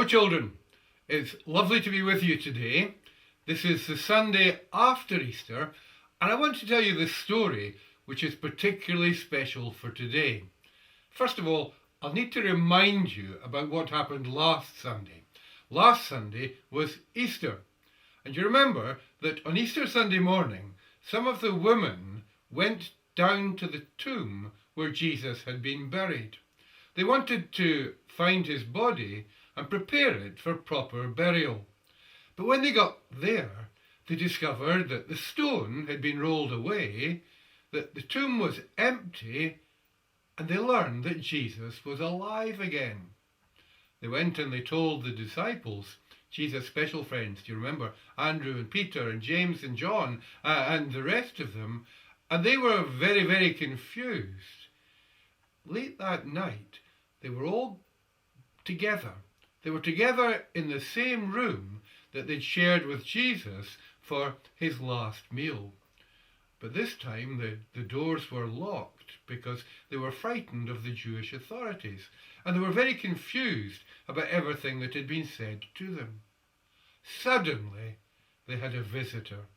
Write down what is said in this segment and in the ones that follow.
children, it's lovely to be with you today. This is the Sunday after Easter, and I want to tell you this story which is particularly special for today. First of all, I'll need to remind you about what happened last Sunday. Last Sunday was Easter, and you remember that on Easter Sunday morning, some of the women went down to the tomb where Jesus had been buried. They wanted to find his body and prepare it for proper burial. But when they got there, they discovered that the stone had been rolled away, that the tomb was empty, and they learned that Jesus was alive again. They went and they told the disciples, Jesus' special friends, do you remember? Andrew and Peter and James and John and the rest of them, and they were very, very confused. Late that night, they were all together. They were together in the same room that they'd shared with Jesus for his last meal. But this time the doors were locked because they were frightened of the Jewish authorities, and they were very confused about everything that had been said to them. Suddenly they had a visitor.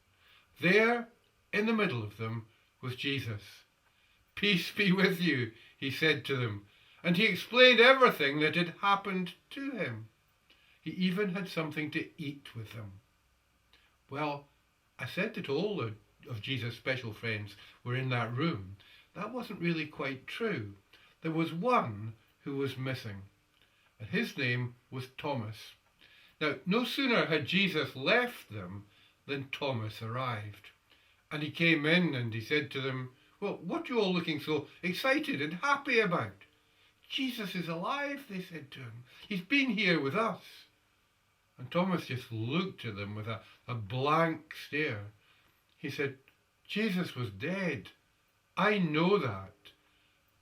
There, in the middle of them, was Jesus. "Peace be with you," he said to them, and he explained everything that had happened to him. He even had something to eat with them. Well, I said that all of Jesus' special friends were in that room. That wasn't really quite true. There was one who was missing, and his name was Thomas. Now, no sooner had Jesus left them than Thomas arrived. And he came in and he said to them, "Well, what are you all looking so excited and happy about?" "Jesus is alive," they said to him. "He's been here with us." And Thomas just looked at them with a blank stare. He said, "Jesus was dead. I know that.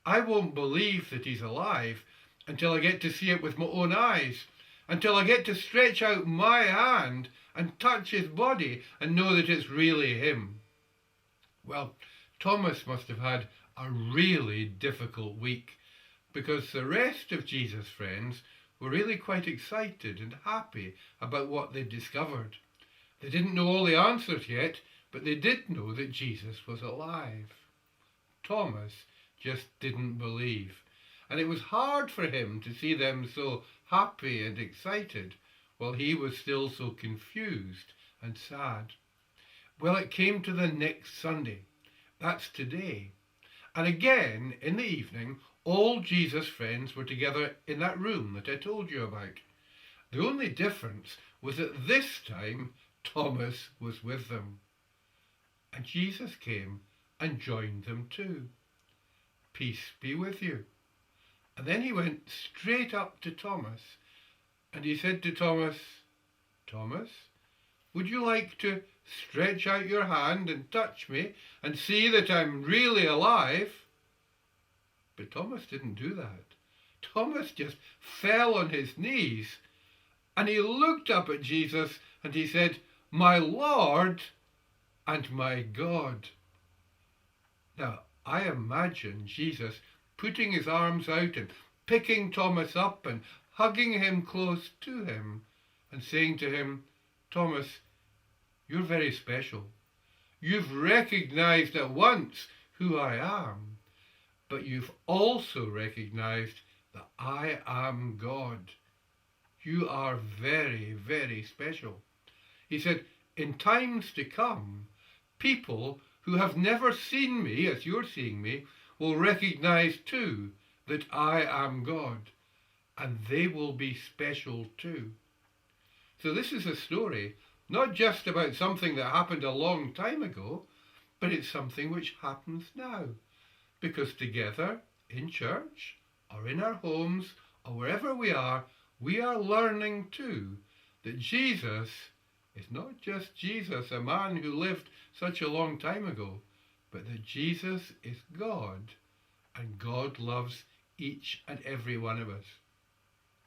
I won't believe that he's alive until I get to see it with my own eyes, until I get to stretch out my hand and touch his body and know that it's really him." Well, Thomas must have had a really difficult week, because the rest of Jesus' friends were really quite excited and happy about what they'd discovered. They didn't know all the answers yet, but they did know that Jesus was alive. Thomas just didn't believe, and it was hard for him to see them so happy and excited while he was still so confused and sad. Well, it came to the next Sunday. That's today. And again, in the evening, all Jesus' friends were together in that room that I told you about. The only difference was that this time Thomas was with them. And Jesus came and joined them too. "Peace be with you." And then he went straight up to Thomas and he said to Thomas, "Thomas, would you like to stretch out your hand and touch me and see that I'm really alive?" But Thomas didn't do that. Thomas just fell on his knees and he looked up at Jesus and he said, "My Lord and my God." Now, I imagine Jesus putting his arms out and picking Thomas up and hugging him close to him and saying to him, "Thomas, you're very special. You've recognized at once who I am, but you've also recognized that I am God. You are very, very special." He said, "In times to come, people who have never seen me as you're seeing me will recognize too that I am God, and they will be special too." So this is a story not just about something that happened a long time ago, but it's something which happens now. Because together, in church, or in our homes, or wherever we are learning too that Jesus is not just Jesus, a man who lived such a long time ago, but that Jesus is God, and God loves each and every one of us.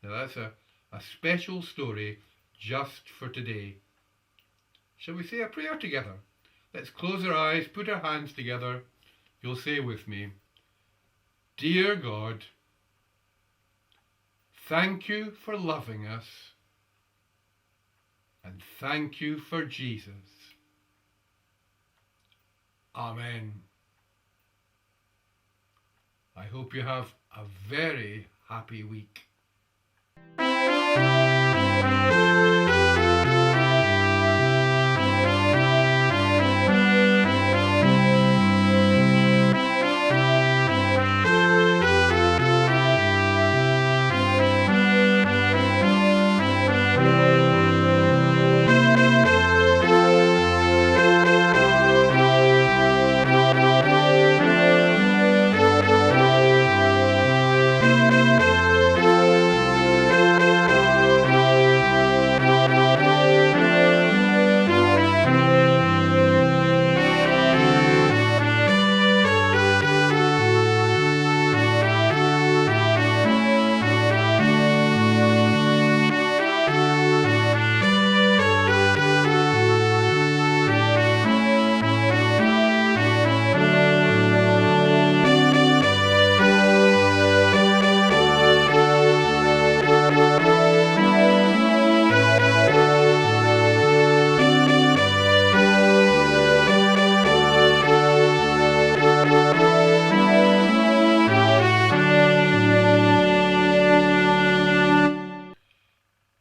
Now that's a special story just for today. Shall we say a prayer together? Let's close our eyes, put our hands together. You'll say with me, "Dear God, thank you for loving us and thank you for Jesus. Amen. I hope you have a very happy week.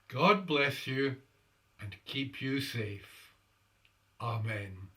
God bless you and keep you safe. Amen.